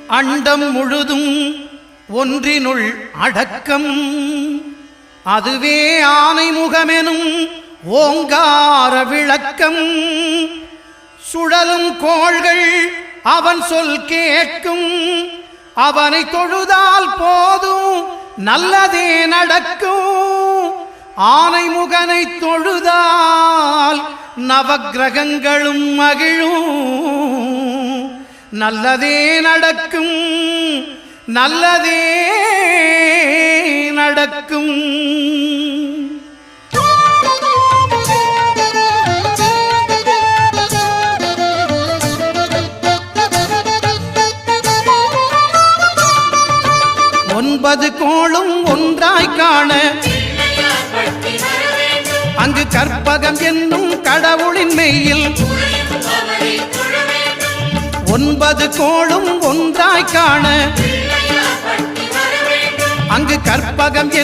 அண்டம் முழுதும் ஒன்றினுள் அடக்கம் அதுவே ஆனை முகமெனும் ஓங்கார விளக்கம் சுழலும் கோள்கள் அவன் சொல் கேட்கும் அவனை தொழுதால் போதும் நல்லதே நடக்கும் ஆனை முகனை தொழுதால் நவக்கிரகங்களும் மகிழும் நல்லதே நடக்கும் நல்லதே நடக்கும் ஒன்பது கோளும் ஒன்றாய் காண அங்கு கற்பகம் என்னும் கடவுளின் மெய்யில் ஒன்பது கோளும் ஒன்றாய் காண அங்கு கற்பகம்